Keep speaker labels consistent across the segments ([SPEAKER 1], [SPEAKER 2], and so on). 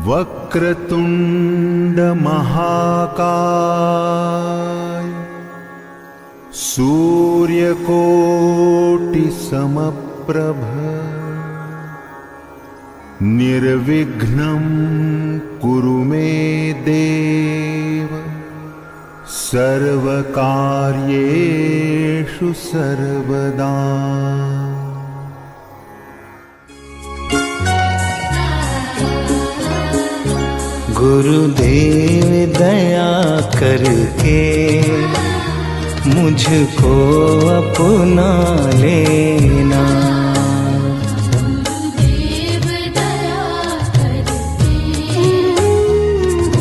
[SPEAKER 1] वक्रतुंड महाकाय सूर्यकोटि समप्रभ निर्विघ्नं कुरु मे देव सर्वकार्येषु सर्वदा।
[SPEAKER 2] गुरुदेव दया करके मुझको अपना लेना।
[SPEAKER 3] गुरुदेव दया करके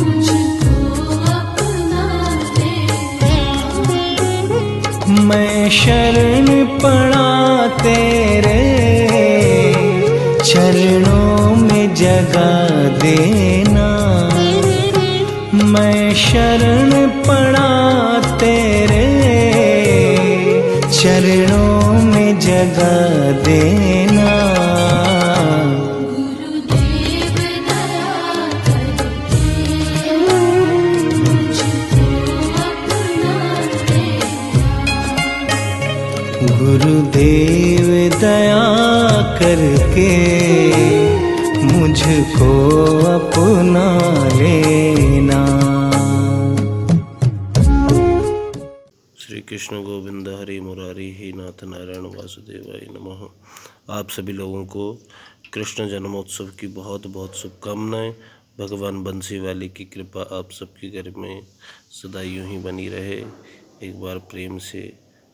[SPEAKER 3] मुझको अपना लेना।
[SPEAKER 2] मैं शरण पड़ा तेरे चरणों में जगह देना। मैं शरण पड़ा तेरे चरणों में जगह देना।
[SPEAKER 3] गुरुदेव दया करके मुझको अपना लेना।
[SPEAKER 2] गुरुदेव दया करके मुझको अपना लेना।
[SPEAKER 4] श्री कृष्ण गोविंद हरि मुरारी ही नाथ नारायण वासुदेवाय नमः। आप सभी लोगों को कृष्ण जन्मोत्सव की बहुत बहुत शुभकामनाएं। भगवान बंसीवाले की कृपा आप सबके घर में सदा यूं ही बनी रहे। एक बार प्रेम से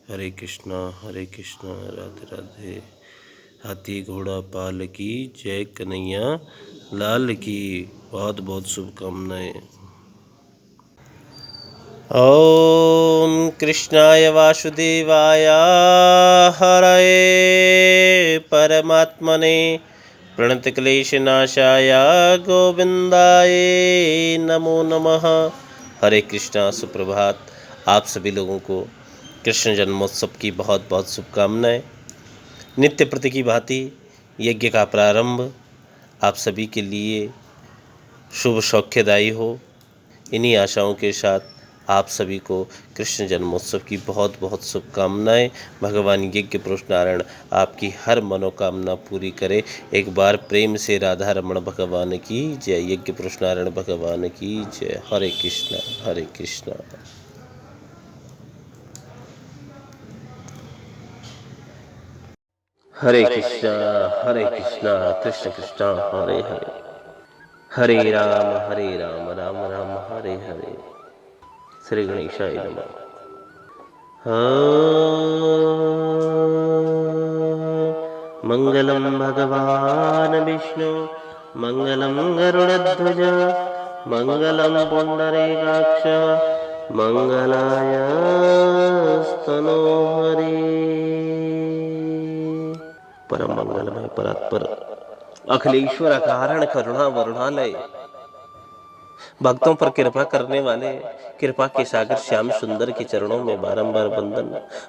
[SPEAKER 4] हरे कृष्णा राधे राधे। हाथी घोड़ा पाल की जय कन्हैया लाल की। बहुत बहुत शुभकामनाएं। ओम कृष्णाय वासुदेवाय हरये परमात्मने प्रणतक्लेशनाशाय गोविंदाय नमो नमः। हरे कृष्णा। सुप्रभात। आप सभी लोगों को कृष्ण जन्मोत्सव की बहुत बहुत शुभकामनाएं। नित्य प्रति की भांति यज्ञ का प्रारंभ आप सभी के लिए शुभ सौख्यदायी हो। इन्हीं आशाओं के साथ आप सभी को कृष्ण जन्मोत्सव की बहुत बहुत शुभकामनाएं। भगवान यज्ञ पुरुष नारायण आपकी हर मनोकामना पूरी करे। एक बार प्रेम से राधा रमण भगवान की जय। यज्ञ पुरुष नारायण भगवान की जय। हरे कृष्णा हरे कृष्णा। हरे कृष्णा कृष्ण कृष्ण हरे हरे। हरे राम राम राम हरे हरे। श्री गणेशाय नमः। मंगलम भगवान विष्णु मंगलम गरुड़ध्वज मंगलम पुंडरीकाक्ष मंगलाय स्तनोहरि। परम मंगलमय परात्पर अखिलेश्वर कारण करुणा वरुणालय भक्तों पर कृपा करने वाले कृपा के सागर श्याम सुंदर के चरणों में बारंबार वंदन।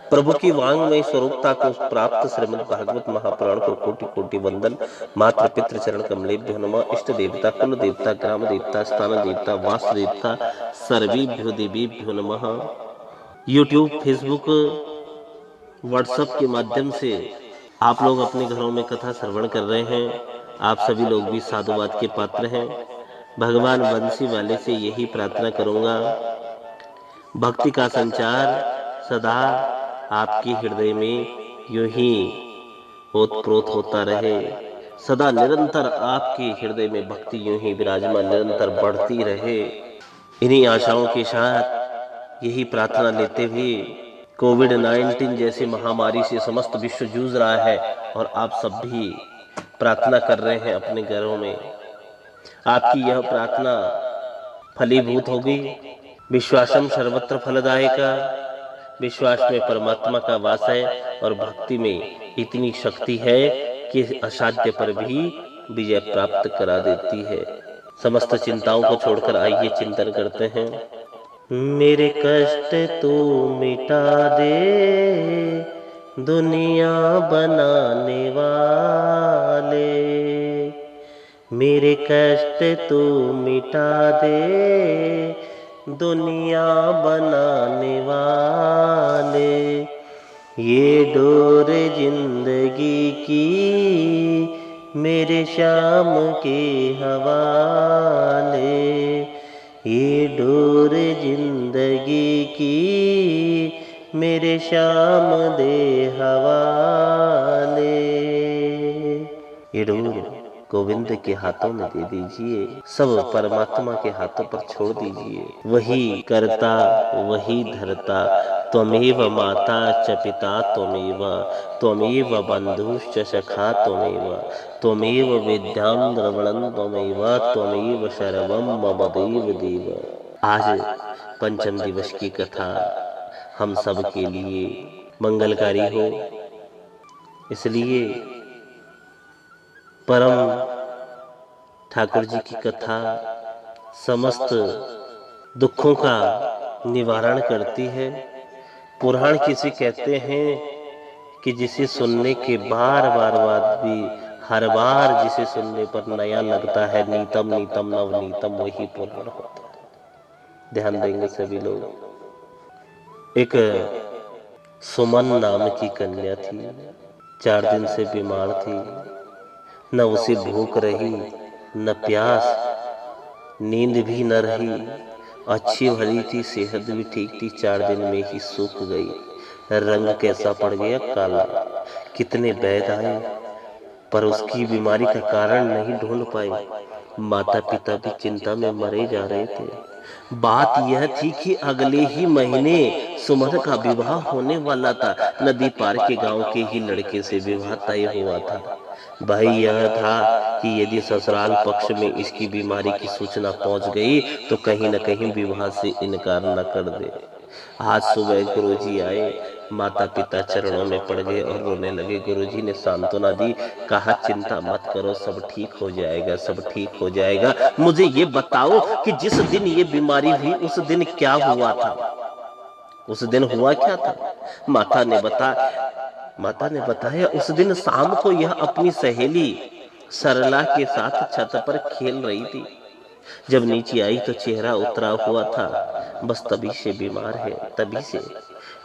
[SPEAKER 4] प्रभु की वांगमय स्वरूपता को प्राप्त श्रीमद् भागवत महापुराण को कोटि कोटि वंदन। मातृ पितृ चरण कमलेभ्यो नमः। इष्ट देवता कुल देवता ग्राम देवता स्थान देवता वास्तु देवता सर्वेभ्यो देवीभ्यो नमः। यूट्यूब फेसबुक व्हाट्सएप के माध्यम से आप लोग अपने घरों में कथा श्रवण कर रहे हैं। आप सभी लोग भी साधुवाद के पात्र हैं। भगवान बंसी वाले से यही प्रार्थना करूंगा, भक्ति का संचार सदा आपके हृदय में यूं ही ओतप्रोत होता रहे। सदा निरंतर आपके हृदय में भक्ति यूं ही विराजमान निरंतर बढ़ती रहे। इन्हीं आशाओं के साथ यही प्रार्थना लेते हुए कोविड-19 जैसी महामारी से समस्त विश्व जूझ रहा है और आप सब भी प्रार्थना कर रहे हैं अपने घरों में। आपकी यह प्रार्थना फलीभूत होगी। विश्वासम सर्वत्र फलदायका। विश्वास में परमात्मा का वास है और भक्ति में इतनी शक्ति है कि असाध्य पर भी विजय प्राप्त करा देती है। समस्त चिंताओं को छोड़कर आइए चिंतन करते हैं। मेरे कष्ट तू मिटा दे दुनिया बनाने वाले, मेरे कष्ट तू मिटा दे, दुनिया बनाने वाले। ये डोर जिंदगी की मेरे श्याम के हवाले। ये डोर जिंदगी की मेरे श्याम दे हवाले। ये डोर गोविंद के हाथों में दे दीजिए, सब परमात्मा के हाथों पर छोड़ दीजिए। वही करता वही धरता, त्वमेव माता च पिता त्वमेव, त्वमेव बंधुश्च सखा त्वमेव, त्वमेव विद्यां द्रवणं त्वमेव, त्वमेव सर्वं मम देव देव। आज पंचम दिवस की कथा हम सब के लिए मंगलकारी हो, इसलिए परम ठाकुर जी की कथा समस्त दुखों का निवारण करती है। पुराण किसे कहते हैं कि जिसे सुनने के बार बार बाद भी हर बार जिसे सुनने पर नया लगता है, नीतम नीतम नवनीतम, वही पुराण होता है। ध्यान देंगे सभी लोग। एक सुमन नाम की कन्या थी, 4 दिन से बीमार थी। न उसे भूख रही, न प्यास, नींद भी न रही। अच्छी भली थी, सेहत भी ठीक थी, 4 दिन में ही सूख गई। रंग कैसा पड़ गया, काला। कितने वैद्य आए पर उसकी बीमारी का कारण नहीं ढूंढ पाए। माता पिता भी चिंता में मरे जा रहे थे। बात यह थी कि अगले ही महीने सुमन का विवाह होने वाला था। नदी पार के गांव के ही लड़के से विवाह तय हुआ था। भाई यह था कि यदि ससुराल पक्ष में इसकी बीमारी की सूचना पहुंच गई तो कहीं न कहीं विवाह से इनकार न कर दे। आज सुबह गुरुजी आए, माता पिता चरणों में पड़ गए और रोने लगे। गुरुजी ने सांत्वना दी, कहा चिंता मत करो, सब ठीक हो जाएगा, सब ठीक हो जाएगा। मुझे ये बताओ कि जिस दिन ये बीमारी हुई उस दिन क्या हुआ था? उस दिन हुआ क्या था? माता ने बताया उस दिन शाम को यह अपनी सहेली सरला के साथ छत पर खेल रही थी। जब नीचे आई तो चेहरा उतरा हुआ था, बस तभी से बीमार है, तभी से।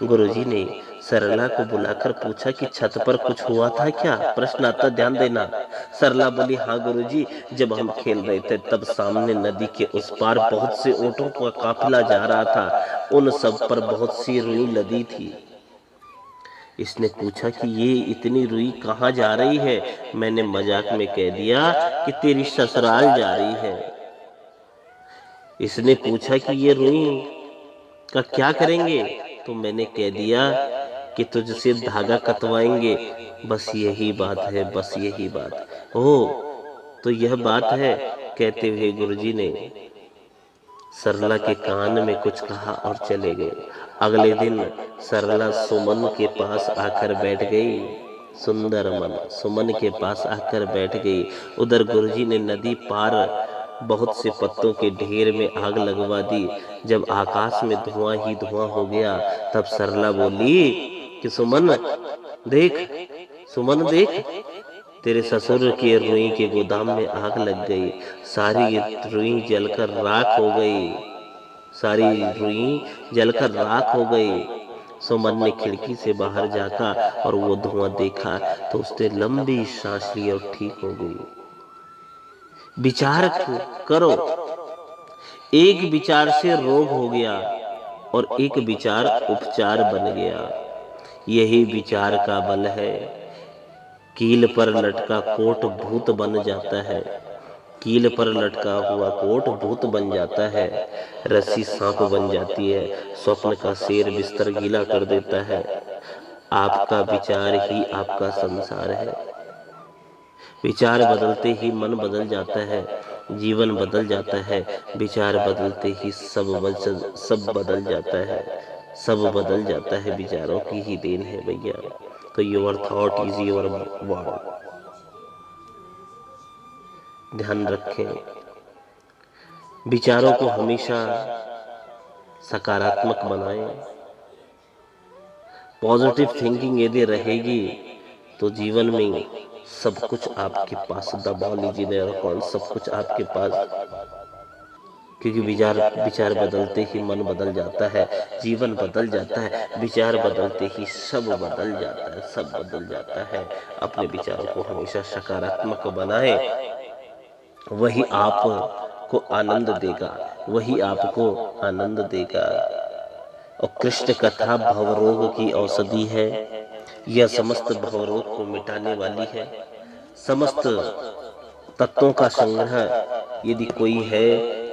[SPEAKER 4] गुरुजी ने सरला को बुलाकर पूछा कि छत पर कुछ हुआ था क्या? प्रश्न आता, ध्यान देना। सरला बोली, हाँ गुरुजी, जब हम खेल रहे थे तब सामने नदी के उस पार बहुत से ऊंटों का काफिला जा रहा था। उन सब पर बहुत सी रुई लदी थी। इसने पूछा कि ये इतनी रुई कहाँ जा रही है? मैंने मजाक में कह दिया कि तेरी ससुराल जा रही है। इसने पूछा कि ये रुई का क्या करेंगे? तो मैंने कह दिया कि तुझसे धागा कतवाएंगे। बस यही बात है, बस यही बात। ओह, तो यह बात है, कहते हुए गुरुजी ने सरला के कान में कुछ कहा और चले गए। अगले दिन सरला सुमन के पास आकर बैठ गई। सुंदर मन सुमन के पास आकर बैठ गई। उधर गुरुजी ने नदी पार बहुत से पत्तों के ढेर में आग लगवा दी। जब आकाश में धुआं ही धुआं हो गया तब सरला बोली कि सुमन देख, तेरे ससुर के रुई के गोदाम में आग लग गई। सारी रुई जलकर राख हो गई, सारी रुई जलकर राख हो गई। सुमन ने खिड़की से बाहर झांका और वो धुआं देखा तो उसने लंबी सांस ली और ठीक हो गई। विचार करो, एक विचार से रोग हो गया और एक विचार उपचार बन गया। यही विचार का बल है। कील पर लटका कोट भूत बन जाता है, कील पर लटका हुआ कोट भूत बन जाता है, रस्सी सांप बन जाती है, स्वप्न का शेर बिस्तर गीला कर देता है। आपका विचार ही आपका संसार है। विचार बदलते ही मन बदल जाता है, जीवन बदल जाता है। विचार बदलते ही सब बदल जाता है, सब बदल जाता है। विचारों की ही देन है भैया। तो your thought is your word. ध्यान रखें, विचारों को हमेशा सकारात्मक बनाएं। पॉजिटिव थिंकिंग यदि रहेगी तो जीवन में सब कुछ आपके पास दबा लीजिए नया अकाउंट, सब कुछ आपके पास, क्योंकि विचार बदलते ही मन बदल जाता है, जीवन बदल जाता है, विचार बदलते ही सब बदल जाता है, सब बदल जाता है। अपने विचारों को हमेशा सकारात्मक बनाएं, वही आपको आनंद देगा, वही आपको आनंद देगा। और कृष्ण कथा भवरोग की औषधि है, यह समस्त भवरोग को मिटाने वाली है। समस्त तत्वों का संग्रह यदि कोई है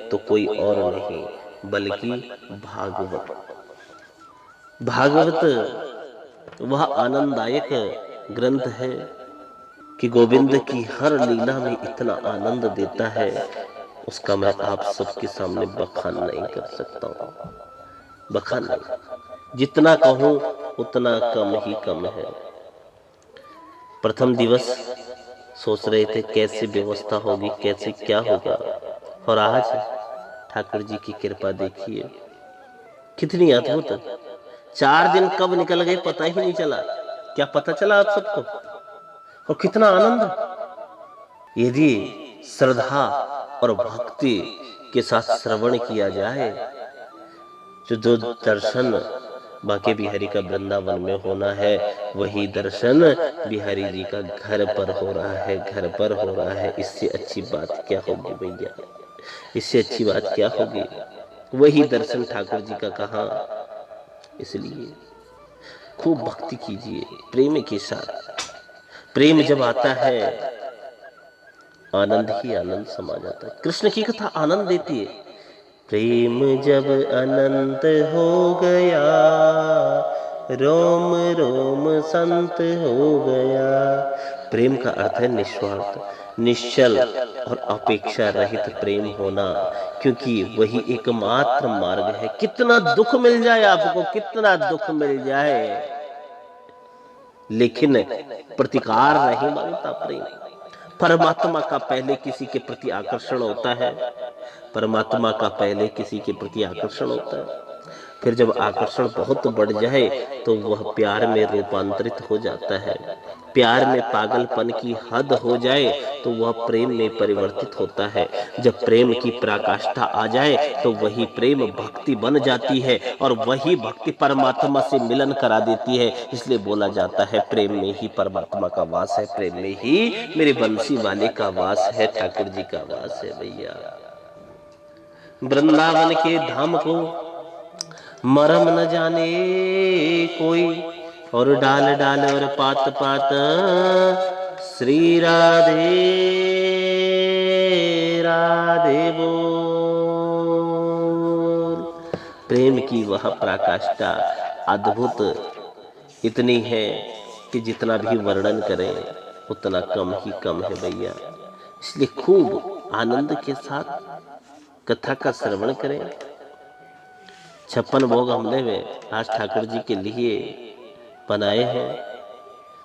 [SPEAKER 4] तो कोई और नहीं बल्कि भागवत। भागवत वह आनंददायक ग्रंथ है कि गोविंद की हर लीला में इतना आनंद देता है, उसका मैं आप सबके सामने बखान नहीं कर सकता हूँ, बखान नहीं, जितना कहूँ उतना कम ही कम है। प्रथम दिवस सोच रहे थे कैसे व्यवस्था होगी, कैसे क्या होगा, और आज ठाकुर जी की कृपा देखिए कितनी अद्भुत। 4 दिन कब निकल गए पता ही नहीं चला। क्या पता चला आप सबको? और कितना आनंद यदि श्रद्धा और भक्ति के साथ श्रवण किया जाए। जो दर्शन बांके बिहारी का वृंदावन में होना है, वही दर्शन बिहारी जी का घर पर हो रहा है, घर पर हो रहा है। इससे अच्छी बात क्या होगी भैया, इससे अच्छी बात क्या होगी? वही दर्शन ठाकुर जी का कहाँ। इसलिए खूब भक्ति कीजिए प्रेम के साथ। प्रेम जब आता है आनंद ही आनंद समा जाता है। कृष्ण की कथा आनंद देती है। प्रेम जब अनंत हो गया, रोम रोम संत हो गया। प्रेम का अर्थ है निस्वार्थ, निश्चल और अपेक्षा रहित प्रेम होना, क्योंकि वही एकमात्र मार्ग है। कितना दुख मिल जाए आपको, कितना दुख मिल जाए, लेकिन प्रतिकार नहीं मांगता प्रेम। परमात्मा का पहले किसी के प्रति आकर्षण होता है, परमात्मा का पहले किसी के प्रति आकर्षण होता है। फिर जब आकर्षण बहुत बढ़ जाए तो वह प्यार में रूपांतरित हो जाता है। प्यार में पागलपन की हद हो जाए तो वह प्रेम में परिवर्तित होता है। जब प्रेम की पराकाष्ठा आ जाए तो वही प्रेम भक्ति बन जाती है, और वही भक्ति परमात्मा से मिलन करा देती है। इसलिए बोला जाता है प्रेम में ही परमात्मा का वास है, प्रेम में ही मेरे बंसी वाले का वास है, ठाकुर जी का वास है। भैया वृंदावन के धाम को मरम न जाने कोई, और डाल डाल और पात पात श्री राधे राधे बोल। प्रेम की वह पराकाष्ठा अद्भुत इतनी है कि जितना भी वर्णन करें उतना कम ही कम है भैया। इसलिए खूब आनंद के साथ कथा का श्रवण करें। 56 भोग हमने आज ठाकुर जी के लिए बनाए हैं,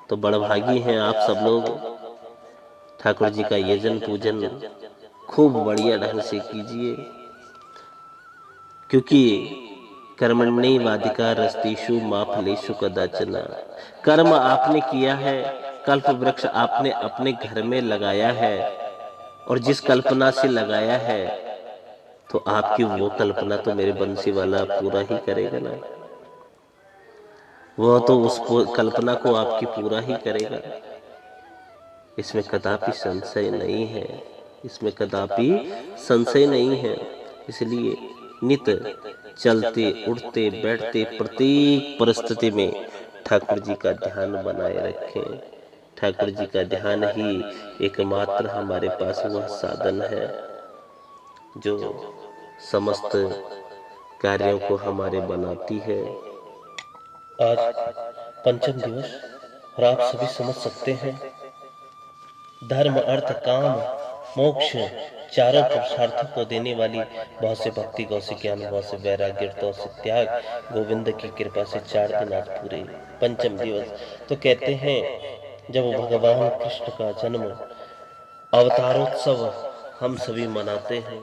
[SPEAKER 4] तो बड़भागी हैं आप सब लोग। ठाकुर जी का यजन पूजन खूब बढ़िया ढंग से कीजिए, क्योंकि कर्मण्ये वाधिका रस्तेषु मा फलेषु कदाचन। कर्म आपने किया है, कल्प वृक्ष आपने अपने घर में लगाया है, और जिस कल्पना से लगाया है तो आपकी वो कल्पना तो मेरे बंसी वाला पूरा ही करेगा ना। वो तो उस कल्पना को आपकी पूरा ही करेगा। इसमें कदापि संशय नहीं है, इसमें कदापि संशय नहीं है। इसलिए नित चलते उठते बैठते प्रत्येक परिस्थिति में ठाकुर जी का ध्यान बनाए रखें। ठाकुर जी का ध्यान ही एकमात्र हमारे पास वह साधन है जो समस्त कार्यों को हमारे बनाती है। आज पंचम दिवस, और आप सभी समझ सकते हैं धर्म अर्थ काम मोक्ष चारों पुरुषार्थों को देने वाली बहुत से भक्ति, गौ से ज्ञान, बहुत से वैराग्य, तो से त्याग, गोविंद की कृपा से 4 दिन आज पूरे पंचम दिवस। तो कहते हैं जब भगवान कृष्ण का जन्म अवतारोत्सव हम सभी मनाते हैं,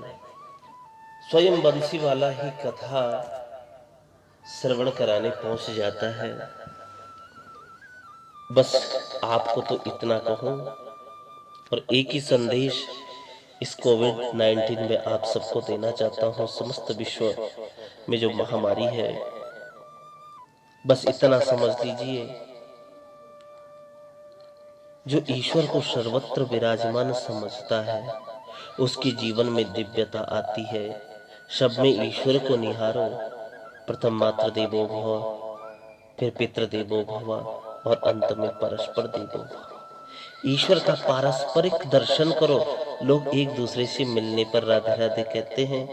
[SPEAKER 4] स्वयं बंसी वाला ही कथा श्रवण कराने पहुंच जाता है। बस आपको तो इतना कहूं और एक ही संदेश इस कोविड-19 में आप सबको देना चाहता हूं। समस्त विश्व में जो महामारी है, बस इतना समझ लीजिए, जो ईश्वर को सर्वत्र विराजमान समझता है उसके जीवन में दिव्यता आती है। सब में ईश्वर को निहारो। प्रथम मातृ देवो भव, फिर पितृ देवो भव और अंत में परस्पर देवो भव। ईश्वर का पारस्परिक दर्शन करो। लोग एक दूसरे से मिलने पर राधे राधे कहते हैं,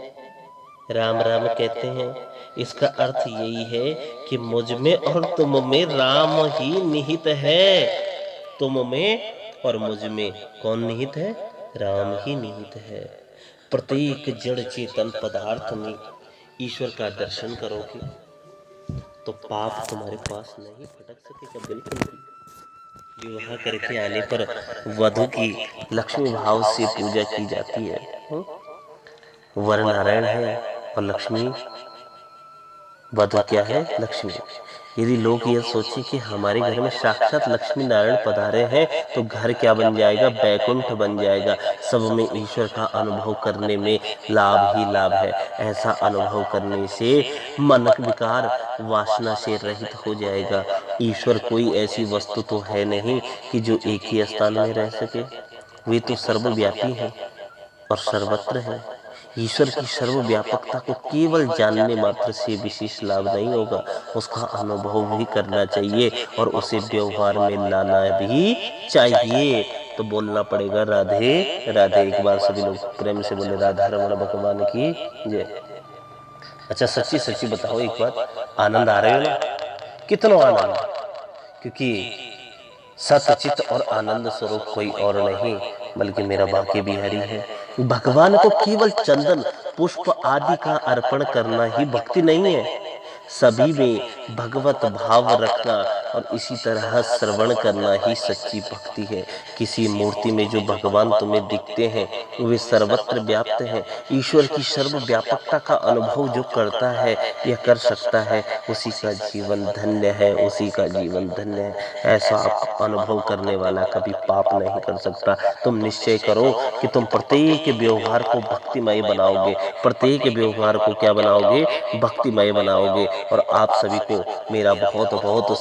[SPEAKER 4] राम राम कहते हैं। इसका अर्थ यही है कि मुझ में और तुम में राम ही निहित है। तुम में और मुझ में कौन निहित है? राम ही निहित है। प्रत्येक जड़ चेतन पदार्थ में ईश्वर का दर्शन करोगे तो पाप तुम्हारे पास नहीं फटक सकेगा, बिल्कुल भी। विवाह करके आने पर वधू की लक्ष्मी भाव से पूजा की जाती है। वर नारायण है और लक्ष्मी, वधू क्या है? लक्ष्मी। यदि लोग यह सोचे कि हमारे घर में साक्षात लक्ष्मी नारायण पधारे हैं तो घर क्या बन जाएगा? बैकुंठ बन जाएगा। सब में ईश्वर का अनुभव करने में लाभ ही लाभ है। ऐसा अनुभव करने से मन विकार वासना से रहित हो जाएगा। ईश्वर कोई ऐसी वस्तु तो है नहीं कि जो एक ही स्थान में रह सके। वे तो सर्वव्यापी हैं और सर्वत्र हैं। ईश्वर की सर्वव्यापकता को केवल जानने मात्र से विशेष लाभ नहीं होगा, उसका अनुभव भी करना चाहिए और उसे व्यवहार में लाना भी चाहिए। तो बोलना पड़ेगा राधे राधे। एक बार सभी लोग प्रेम से बोले राधा रमण भगवान की जय। अच्छा सच्ची सच्ची बताओ एक बात, आनंद आ रहे हो ना? कितना आनंद? क्योंकि सतचित और आनंद स्वरूप कोई और नहीं बल्कि मेरा बांके बिहारी है। भगवान को केवल चंदन पुष्प आदि का अर्पण करना ही भक्ति नहीं है, सभी में भगवत भाव रखना और इसी तरह श्रवण करना ही सच्ची भक्ति है। किसी मूर्ति में जो भगवान तुम्हें दिखते हैं वे सर्वत्र व्याप्त हैं। ईश्वर की सर्वव्यापकता का अनुभव जो करता है या कर सकता है उसी का जीवन धन्य है, उसी का जीवन धन्य है। ऐसा अनुभव करने वाला कभी पाप नहीं कर सकता। तुम निश्चय करो कि तुम प्रत्येक व्यवहार को भक्तिमय बनाओगे, प्रत्येक व्यवहार को क्या बनाओगे? भक्तिमय बनाओगे। और आप सभी को मेरा बहुत बहुत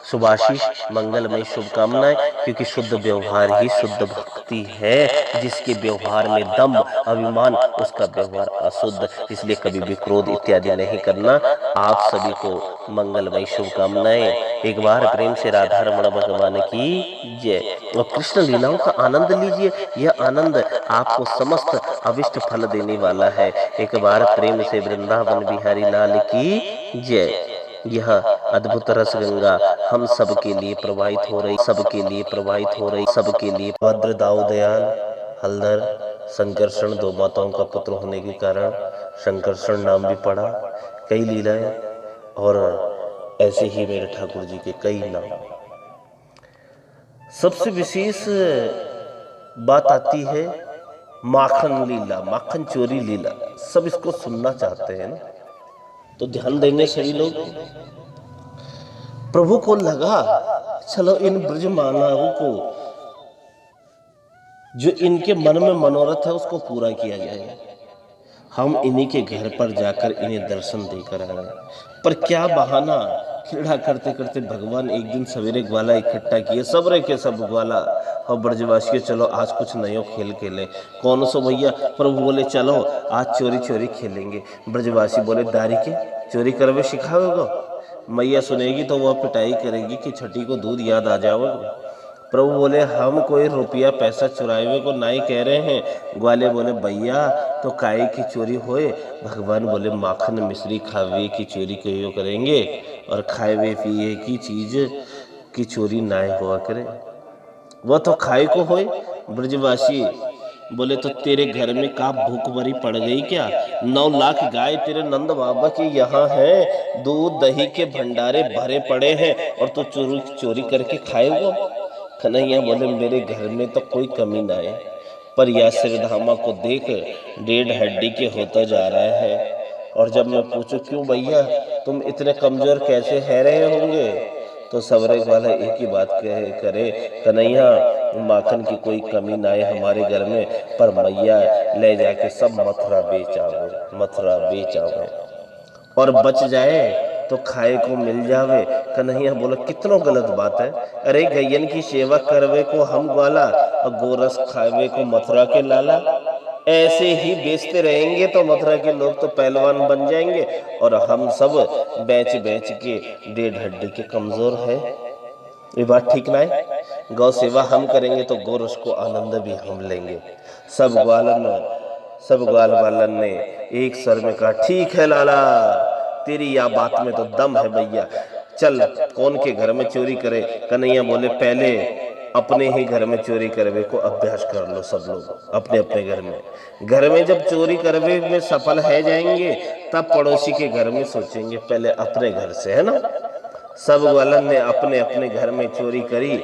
[SPEAKER 4] शुभाशीष, मंगलमय शुभकामनाएं, क्योंकि शुद्ध व्यवहार ही शुद्ध भक्ति है। जिसके व्यवहार में दम अभिमान उसका व्यवहार अशुद्ध, इसलिए कभी भी क्रोध इत्यादि नहीं करना। आप सभी को मंगलमय शुभकामनाएं। एक बार प्रेम से राधा रमण भगवान की जय। और कृष्ण लीलाओं का आनंद लीजिए, यह आनंद आपको समस्त अविष्ट फल देने वाला है। एक बार प्रेम से वृंदावन बिहारी लाल की जय। यह अद्भुत रस गंगा हम सब के लिए प्रवाहित हो रही, सबके लिए प्रवाहित हो रही, सबके लिए। भद्र दाऊ दयाल हलधर संकर्षण दो माताओं का पुत्र होने के कारण संकर्षण नाम भी पड़ा। कई लीलाएं और ऐसे ही मेरे ठाकुर जी के कई नाम। सबसे विशेष बात आती है माखन लीला, माखन चोरी लीला। सब इसको सुनना चाहते हैं ना, तो ध्यान देंगे सभी लोग। प्रभु को लगा चलो इन ब्रजमालाओं को जो इनके मन में मनोरथ है उसको पूरा किया जाए। हम इन्हीं के घर पर जाकर इन्हें दर्शन देकर आए। पर क्या बहाना, क्रीड़ा करते करते भगवान एक दिन सवेरे ग्वाला इकट्ठा किए, सब रे के सब ग्वाला और ब्रजवासी, चलो आज कुछ नयो खेल खेलें। कौन सो भैया? प्रभु बोले चलो आज चोरी चोरी खेलेंगे। ब्रजवासी बोले दारी के चोरी करवे सिखाओगे? मैया सुनेगी तो वह पिटाई करेगी कि छठी को दूध याद आ जाओगे। प्रभु बोले हम कोई रुपया पैसा चुराए को नहीं कह रहे हैं। ग्वाले बोले भैया तो काई की चोरी होए? भगवान बोले माखन मिश्री खावे की चोरी क्यों करेंगे और खाए पिए की चीज की चोरी ना हुआ करे, वह तो खाए को होए। ब्रजवासी बोले तो तेरे घर में का भूखमरी पड़ गई क्या? 9 लाख गाय तेरे नंद बाबा के यहाँ है, दूध दही के भंडारे भरे पड़े हैं और तो चोरी करके खाएगा? कन्हैया बोले मेरे घर में तो कोई कमी ना है, पर यह श्रीधामा को देख 1.5 हड्डी के होता जा रहा है। और जब मैं पूछूं क्यों भैया तुम इतने कमजोर कैसे है रहे होंगे, तो सवरे वाला एक ही बात करे, कन्हैया माखन की कोई कमी ना आए हमारे घर में, पर मैया ले जाके सब मथुरा बेच आवे और बच जाए तो खाए को मिल जावे। कन्हैया बोला कितनो गलत बात है, अरे गैयन की सेवा करवे को हम ग्वाला और गोरस खावे को मथुरा के लाला। ऐसे ही बेचते रहेंगे तो मथुरा के लोग तो पहलवान बन जाएंगे और हम सब बेच के डेढ़ हड्डी के कमजोर है। ये बात ठीक ना है। गौ सेवा हम करेंगे तो गोरस को आनंद भी हम लेंगे। सब ग्वाल वालन ने एक स्वर में कहा ठीक है लाला, तेरी या बात में तो दम है भैया, चल कौन के घर में चोरी करे। कन्हैया बोले पहले अपने ही घर में चोरी करवे को अभ्यास कर लो सब लोग अपने अपने घर में जब चोरी करवे में सफल है जाएंगे तब पड़ोसी के घर में सोचेंगे, पहले अपने घर से, है ना। सब ग्वालन ने अपने अपने घर में चोरी करी,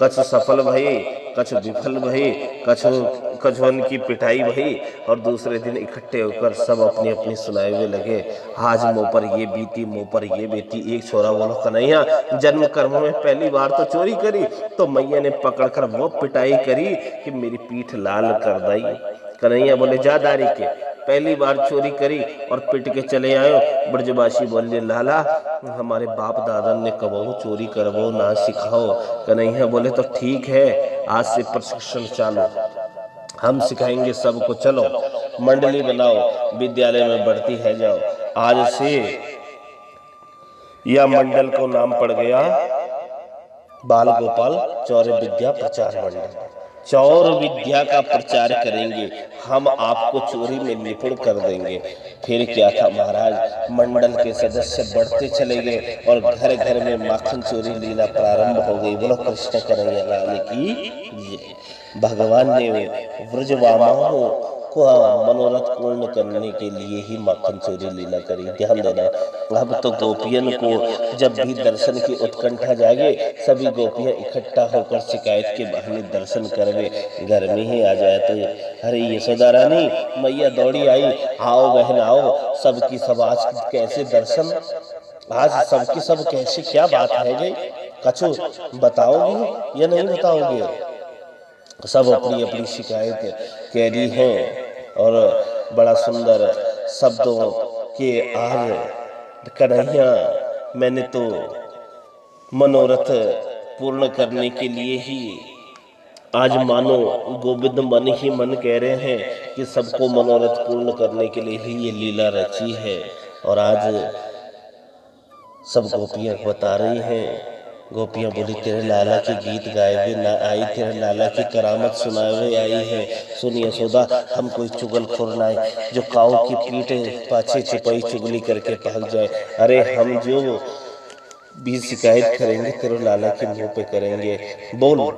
[SPEAKER 4] कछु सफल भई, कछु विफल भई, कछुअन की पिटाई भई और दूसरे दिन इकट्ठे होकर सब अपनी अपनी सुनाए हुए लगे। आज मुँह पर ये बीती, मुँह पर ये बीती। एक छोरा बोलो कन्हैया जन्म कर्म में पहली बार तो चोरी करी तो मैया ने पकड़कर वो पिटाई करी कि मेरी पीठ लाल कर दी। कन्हैया बोले जा दारी के, पहली बार चोरी करी और पिट के चले आयो। ब्रजवासी बोले लाला हमारे बाप दादा ने कबहू चोरी करवो ना सिखाओ। कन्हैया बोले तो ठीक है, आज से प्रशिक्षण चालू, हम सिखाएंगे सबको, चलो मंडली बनाओ, विद्यालय में भर्ती है जाओ। आज से यह मंडल को नाम पड़ गया बाल गोपाल चौर विद्या प्रचार मंडल। चौर विद्या का प्रचार करेंगे, हम आपको चोरी में निपुण कर देंगे। फिर क्या था महाराज, मंडल के सदस्य बढ़ते चले गए और घर घर में माखन चोरी लीला प्रारंभ हो गई। बोलो कृष्ण कन्हैया लाल की। भगवान ने व्रजवामाओं को मनोरथ पूर्ण करने के लिए ही माखन चोरी लीला करी। ध्यान देना, अब तो गोपियन को जब भी दर्शन की उत्कंठा जागे सभी गोपियां इकट्ठा होकर शिकायत के बहाने दर्शन करवे। घर में ही आ जाए तो अरे यशोदा रानी मैया दौड़ी आई, आओ बहन आओ, सबकी सब आज कैसे दर्शन, आज सबकी सब कैसे, क्या बात है गई, कछु बताओगे या नहीं बताओगे। सब अपनी अपनी शिकायत कह रही हैं और बड़ा सुंदर शब्दों के आज कन्हैया मैंने तो मनोरथ पूर्ण करने के लिए ही आज मानो गोविंद मन ही मन कह रहे हैं कि सबको मनोरथ पूर्ण करने के लिए ही ये लीला रची है। और आज सब गोपियां बता रही हैं, गोपियां बोली तेरे लाला के गीत गाए हुए ना आई, तेरे लाला की करामत सुनाए हुए आई है। सुनिए यशोदा, हम कोई चुगलखोर ना है जो काऊ की पीठ पाछे छिपाई चुगली करके भाग जाए। अरे हम जो भी शिकायत करेंगे तेरे लाला के मुंह पे करेंगे। बोल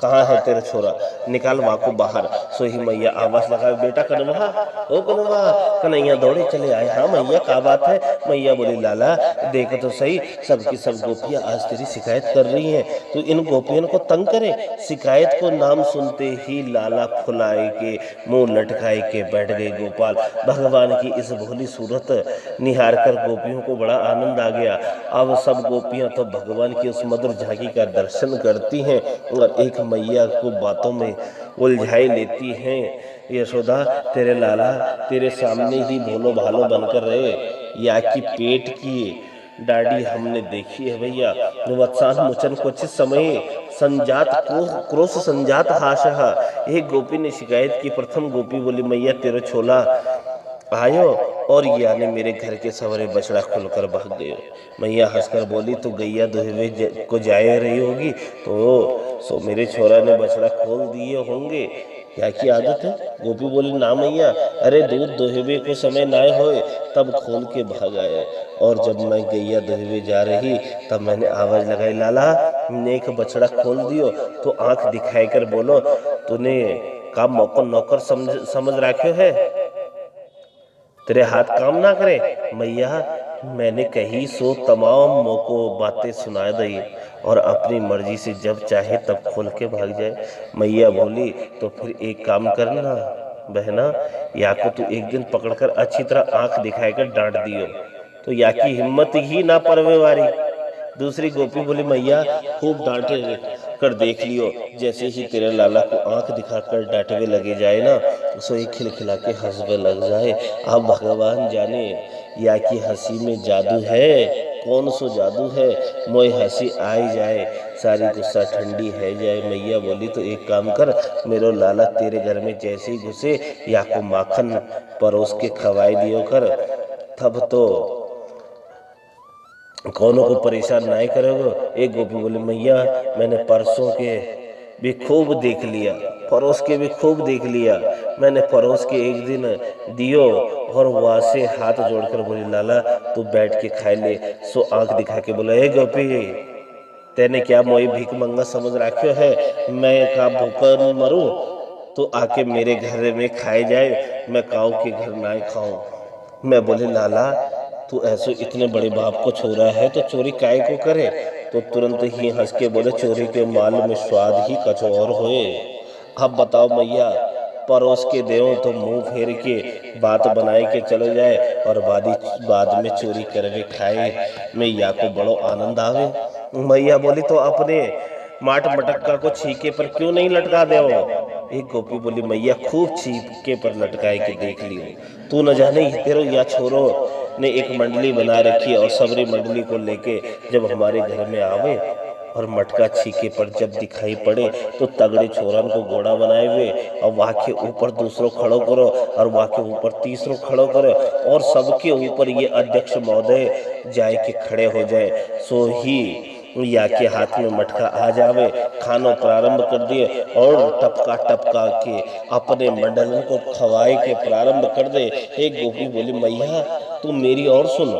[SPEAKER 4] कहाँ है तेरा छोरा, निकाल माँ को बाहर। सो ही मैया आवाज लगा, बेटा कन्हवा, ओ कन्हवा। कन्हैया दौड़े चले आए, हाँ मैया क्या बात है। मैया बोली लाला देख तो सही, सबकी सब गोपियां आज तेरी शिकायत कर रही हैं, तो इन गोपियों को तंग करे। शिकायत को नाम सुनते ही लाला फुलाए के मुंह लटकाए के बैठ गए गोपाल। भगवान की इस भोली सूरत निहार कर गोपियों को बड़ा आनंद आ गया। अब सब गोपियां तो भगवान की उस मधुर झांकी का दर्शन करती हैं और एक मैया को बातों में उलझाई लेती हैं। यशोदा तेरे लाला तेरे सामने ही भोलो भालो बनकर रहे, या कि पेट की दाढ़ी हमने देखी है भैया। वत्सान मुचन कुछ समय संजात क्रोश संजात हाशहा। एक गोपी ने शिकायत की। प्रथम गोपी बोली मैया तेरा छोला आयो और या ने मेरे घर के सवरे बछड़ा खुलकर भाग गए। मैया हंसकर बोली तो गैया दुहवे को जाए रही होगी तो सो मेरे छोरा ने बछड़ा खोल दिए होंगे, क्या की आदत है। गोपी बोली ना मैया, अरे दूध दोहवे को समय ना होए तब खोल के भाग आया, और जब मैं गैया दोहवे जा रही तब मैंने आवाज लगाई लाला नेक बछड़ा खोल दियो। तो आंख दिखाई कर बोलो तूने का मौका नौकर समझ रखे है, तेरे हाथ काम ना करे। मैया मैंने कही सो तमाम मौको बातें सुना दी और अपनी मर्जी से जब चाहे तब खोल के भाग जाए। मैया बोली तो फिर एक काम करना बहना, या को तू एक दिन पकड़कर अच्छी तरह आंख दिखाकर डांट दियो तो या की हिम्मत ही ना परवे वारी। दूसरी गोपी बोली मैया खूब डांटे कर देख लियो, जैसे ही तेरे लाला को आंख दिखाकर डांटवे लगे जाए ना, सो एक खिलखिला के हंसवे लग जाए। अब भगवान जाने या कि हंसी में जादू है, कौन सो जादू है, मोए हंसी आई जाए, सारी गुस्सा ठंडी है जाए। मैया बोली तो एक काम कर, मेरो लाला तेरे घर में जैसे ही घुसे या को माखन परोस के खवाई दियो कर, तब तो कौनों को परेशान नहीं करोगे। एक गोपी बोली मैया मैंने परसों के भी खूब देख लिया, परोस के भी खूब देख लिया, मैंने परोस के एक दिन दियो और वहां से हाथ जोड़कर बोली लाला तू बैठ के खाए ले। सो आंख दिखा के बोला ए गोपी तेने क्या मोई भीख मंगा समझ रखियो है, मैं का भूखा मरूं तो आके मेरे घर में खाए जाए, मैं काऊ के घर ना खाऊं। मैं बोले लाला तू ऐसे इतने बड़े बाप को छोड़ा है तो चोरी काय को करे, तो तुरंत ही हंस के बोले चोरी के माल में स्वाद ही कुछ और होए। अब बताओ मैया परोस के देव तो मुंह फेर के बात बनाए के चले जाए और बाद में चोरी करवे खाए, मैया को बड़ो आनंद आवे। मैया बोली तो अपने माट मटक्का को छीके पर क्यों नहीं लटका दे। एक गोपी बोली मैया खूब छीके पर लटकाए के देख लियो, तू न जाने तेरो या छोरो ने एक मंडली बना रखी और सबरी मंडली को लेके जब हमारे घर में आवे और मटका छीके पर जब दिखाई पड़े तो तगड़े छोरन को घोड़ा बनाए हुए और वहां के ऊपर दूसरों खड़ो करो और वहां के ऊपर तीसरों खड़ो करो और सबके ऊपर ये अध्यक्ष महोदय जाए के खड़े हो जाए। सो ही या के हाथ में मटका आ जावे, खानो प्रारंभ कर दिए और टपका टपका के अपने मंडलन को खवाए के प्रारंभ कर दे। एक गोपी बोली मैया तू मेरी और सुन,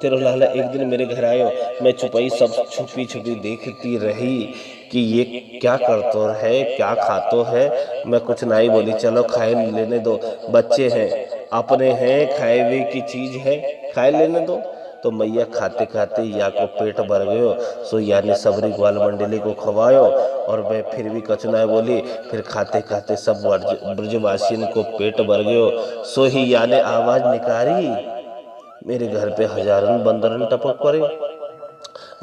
[SPEAKER 4] तेरा लाला एक दिन मेरे घर आयो, मैं छुपाई सब छुपी छुपी देखती रही कि ये क्या करतो है क्या खातो है, मैं कुछ नहीं बोली, चलो खाए लेने दो, बच्चे हैं अपने हैं, खाए हुए की चीज है खाए लेने दो। तो मैया खाते खाते या को पेट भर गयो, सो या ने सबरी ग्वाल मंडली को खवायो और वह फिर भी कछ ना बोली। फिर खाते खाते सब ब्रजवासियों को पेट भर गयो, सो ही या ने आवाज निकारी मेरे घर पे हजारों बंदरन टपक पड़े।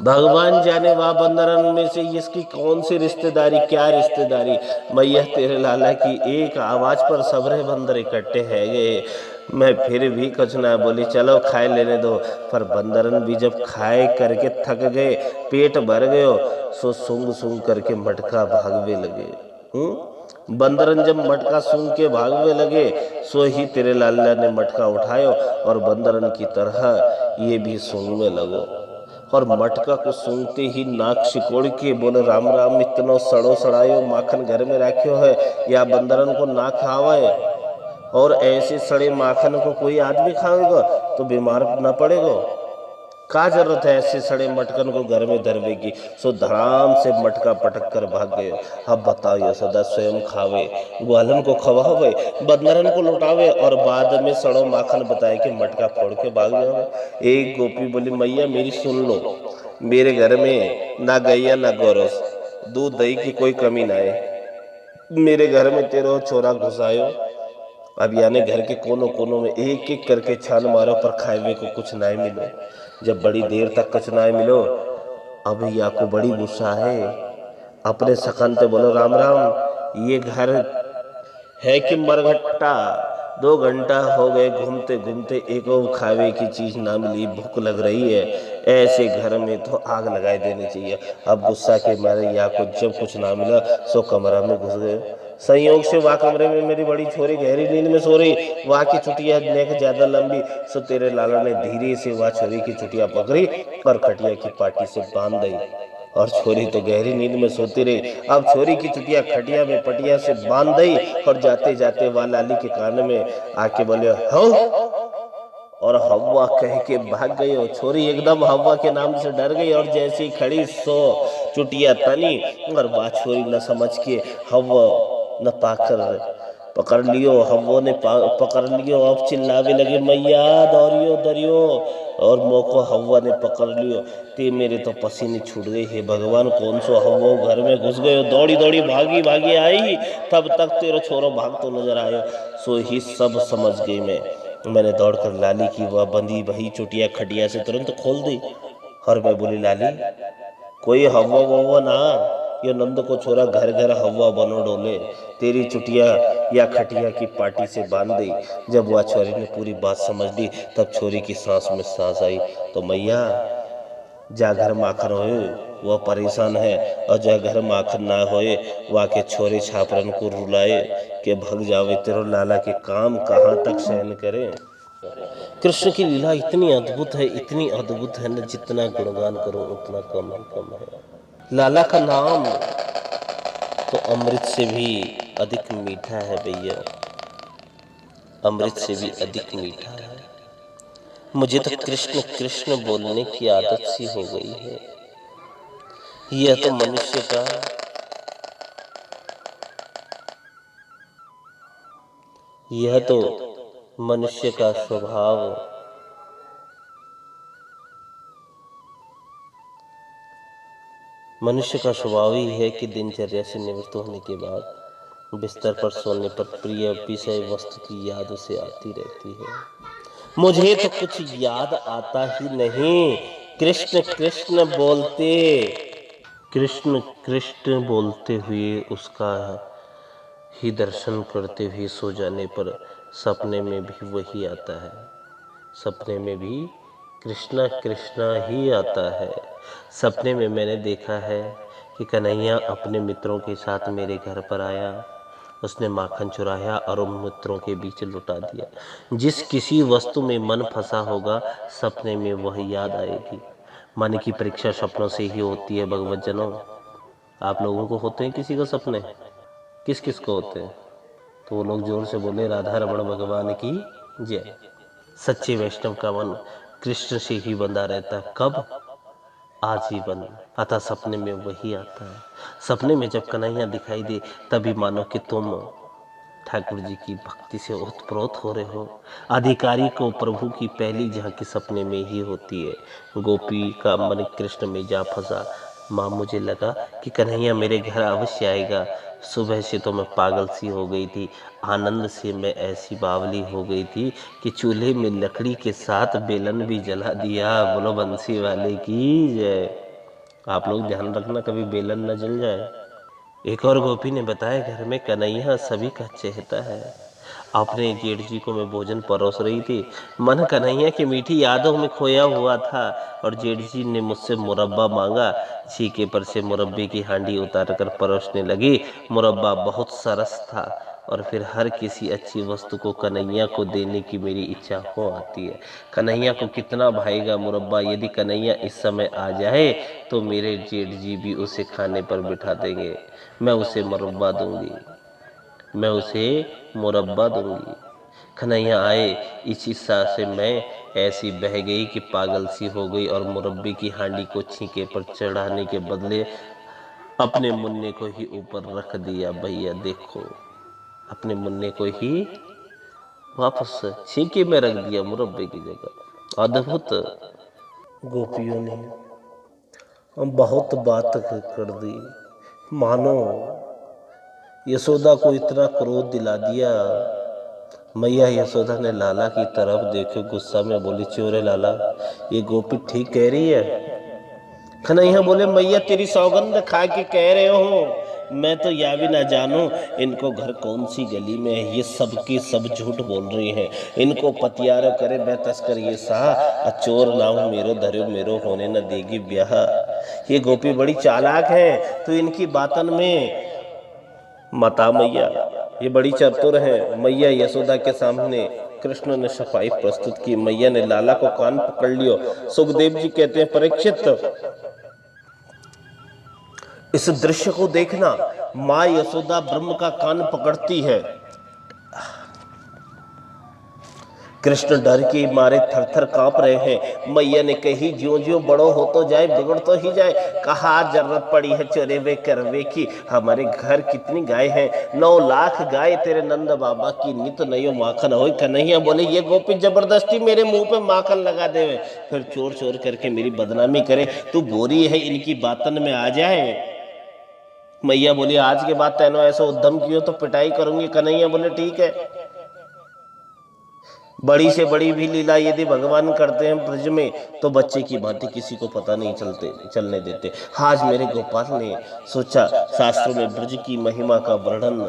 [SPEAKER 4] भगवान जाने वह बंदरन में से इसकी कौन सी रिश्तेदारी, क्या रिश्तेदारी। मैया तेरे लाला की एक आवाज पर सबरे बंदर इकट्ठे है गए। मैं फिर भी कुछ ना बोली, चलो खाए लेने दो। पर बंदरन भी जब खाए करके थक गए, पेट भर गयो, सो सूंघ सूंघ करके मटका भागवे लगे। बंदरन जब मटका सूंघ के भागवे लगे, सो ही तेरे लाला ने मटका उठायो और बंदरन की तरह ये भी सूंघने लगो। और मटका को सूंघते ही नाक सिकोड़ के बोले राम राम, इतना सड़ो सड़ायो माखन घर में रखियो है या बंदरन को ना खावे, और ऐसे सड़े माखन को कोई आदमी खाएगा तो बीमार ना पड़ेगा, क्या जरूरत है ऐसे सड़े मटकन को घर में धरवे की। सो धड़ाम से मटका पटक कर भाग गए। अब बताओ यशोदा स्वयं खावे, ग्वालन को खवावे, बंदरन को लुटावे और बाद में सड़ो माखन बताए कि मटका फोड़ के भाग जावे। एक गोपी बोली मैया मेरी सुन लो, मेरे घर में ना गैया ना गोरस, दूध दही की कोई कमी ना है, मेरे घर में तेरो छोरा घुसायो। अब यानी घर के कोनों कोनों में एक एक करके छान मारो पर खाए को कुछ ना मिलो। जब बड़ी देर तक कुछ ना मिलो, अब या को बड़ी गुस्सा है, अपने सकन पे बोलो राम राम, ये घर है कि मरघट्टा, 2 घंटा हो गए घूमते घूमते एक खावे की चीज ना मिली, भूख लग रही है, ऐसे घर में तो आग लगाए देनी चाहिए। अब गुस्सा के मारे या को जब कुछ ना मिला, सो कमरा में घुस गए। संयोग से वह कमरे में मेरी बड़ी छोरी गहरी नींद में सो रही, वहाँ की चुटिया नेक ज्यादा लंबी, सो तेरे लाला ने धीरे से वह छोरी की चुटिया पकड़ी और खटिया की पाटी से बांध दी, और छोरी तो गहरी नींद में सोती रही। अब छोरी की चुटिया खटिया में पटिया से बांध दी और जाते जाते वह लाली के कान में आके बोले हो, और हवा कह के भाग गई। और छोरी एकदम हवा के नाम से डर गई और जैसी खड़ी सो चुटिया तनी, और वह छोरी न समझ के हवा न पाकर पकड़ लियो, हवो ने पकड़ लियो। अब चिल्लावे लगे मैया दौड़ियो दरियो, और मोको हवा ने पकड़ लियो। ते मेरे तो पसीने छूट गए, हे भगवान कौन सो हवो घर में घुस गए, दौड़ी दौड़ी भागी भागी आई, तब तक तेरा छोरो भाग तो नजर आयो। सो ही सब समझ गई मैंने दौड़कर लाली की वह बंधी वही चुटिया खटिया से तुरंत खोल दी और मैं बोली लाली कोई हवा ववा ना, ये नंद को छोरा घर घर हवा बनो डोले, तेरी चुटिया या खटिया की पार्टी से बांध दी। जब वह छोरी ने पूरी बात समझ ली तब छोरी की सांस में सांस आई। तो मैया जा घर माखन होए वह परेशान है, और जा घर माखन ना होए वह के छोरे छापरन को रुलाए के भग जावे, तेरो लाला के काम कहाँ तक सहन करे। कृष्ण की लीला इतनी अद्भुत है, इतनी अद्भुत है न, जितना गुणगान करो उतना कम ही कम है। लाला का नाम तो अमृत से भी अधिक मीठा है भैया, अमृत से भी अधिक मीठा है। मुझे तो कृष्ण कृष्ण बोलने की आदत सी हो गई है। यह तो मनुष्य का मनुष्य का स्वभाव, मनुष्य का स्वभाव ही है कि दिनचर्या से निवृत्त होने के बाद बिस्तर पर सोने पर प्रिय विषय वस्तु की याद उसे आती रहती है। मुझे तो कुछ याद आता ही नहीं। कृष्ण कृष्ण बोलते हुए उसका ही दर्शन करते हुए सो जाने पर सपने में भी वही आता है, सपने में भी कृष्णा कृष्णा ही आता है। सपने में मैंने देखा है कि कन्हैया अपने मित्रों के साथ मेरे घर पर आया, उसने माखन चुराया और उन मित्रों के बीच लुटा दिया। जिस किसी वस्तु में मन फंसा होगा सपने में वह याद आएगी। मन की परीक्षा सपनों से ही होती है भगवत जनों। आप लोगों को होते हैं किसी को सपने? किस किस को होते हैं? तो वो लोग जोर से बोले राधा रमण भगवान की जय। सच्चे वैष्णव का मन कृष्ण से ही बंधा रहता है। कब? आजीवन। अतः सपने में वही आता है। सपने में जब कन्हैया दिखाई दे तभी मानो कि तुम ठाकुर जी की भक्ति से ओतप्रोत हो रहे हो। अधिकारी को प्रभु की पहली झांकी सपने में ही होती है। गोपी का मन कृष्ण में जा फंसा। माँ मुझे लगा कि कन्हैया मेरे घर अवश्य आएगा। सुबह से तो मैं पागल सी हो गई थी, आनंद से मैं ऐसी बावली हो गई थी कि चूल्हे में लकड़ी के साथ बेलन भी जला दिया। बोलो बंसी वाले की जय। आप लोग ध्यान रखना कभी बेलन न जल जाए। एक और गोपी ने बताया घर में कन्हैया सभी का चहेता है। अपने जेठ जी को मैं भोजन परोस रही थी, मन कन्हैया की मीठी यादों में खोया हुआ था और जेठ जी ने मुझसे मुरब्बा मांगा। छीके पर से मुरब्बे की हांडी उतार कर परोसने लगी। मुरब्बा बहुत सरस था और फिर हर किसी अच्छी वस्तु को कन्हैया को देने की मेरी इच्छा हो आती है। कन्हैया को कितना भाएगा मुरब्बा। यदि कन्हैया इस समय आ जाए तो मेरे जेठ जी भी उसे खाने पर बिठा देंगे। मैं उसे मुरब्बा दूंगी, मैं उसे मुरब्बा दूंगी। कन्हैया आए इस इच्छा से मैं ऐसी बह गई कि पागल सी हो गई और मुरब्बे की हांडी को छींके पर चढ़ाने के बदले अपने मुन्ने को ही ऊपर रख दिया। भैया देखो, अपने मुन्ने को ही वापस छींके में रख दिया मुरब्बे की जगह। अद्भुत। गोपियों ने बहुत बात कर दी, मानो यशोदा को इतना क्रोध दिला दिया। मैया यशोदा ने लाला की तरफ देखे गुस्सा में बोली, चोरे लाला ये गोपी ठीक कह रही है? कन्हैया बोले, मैया तेरी सौगंध खा के कह रहे हो, मैं तो या भी ना जानूं इनको घर कौन सी गली में है। ये सब की सब झूठ बोल रही हैं। इनको पतियारो करे मैं तस्कर ये सा चोर ना हो मेरो धर्यो मेरो होने न देगी ब्याह। ये गोपी बड़ी चालाक है तो इनकी बातन में माता मैया ये बड़ी चतुर है। मैया यशोदा के सामने कृष्ण ने सफाई प्रस्तुत की। मैया ने लाला को कान पकड़ लियो। सुखदेव जी कहते हैं, परीक्षित इस दृश्य को देखना, माँ यशोदा ब्रह्म का कान पकड़ती है। कृष्ण डर के मारे थर थर कांप रहे हैं। मैया ने कही, ज्यों ज्यों बड़ो हो तो जाए बिगड़ तो ही जाए। कहा जरूरत पड़ी है चोरे वे करवे की। हमारे घर कितनी गाय हैं? 9 लाख गाय तेरे नंद बाबा की, नित नयो माखन हो। कन्हैया बोले, ये गोपी जबरदस्ती मेरे मुंह पे माखन लगा देवे, फिर चोर चोर करके मेरी बदनामी करे। तू बोरी है इनकी बातन में आ जाए। मैया बोली, आज के बाद तेनो ऐसा उद्यम कियो तो पिटाई करूंगी। कन्हैया बोले, ठीक है। बड़ी से बड़ी भी लीला यदि भगवान करते हैं ब्रज में तो बच्चे की भांति किसी को पता नहीं चलने देते। आज मेरे गोपाल ने सोचा, शास्त्रों में ब्रज की महिमा का वर्णन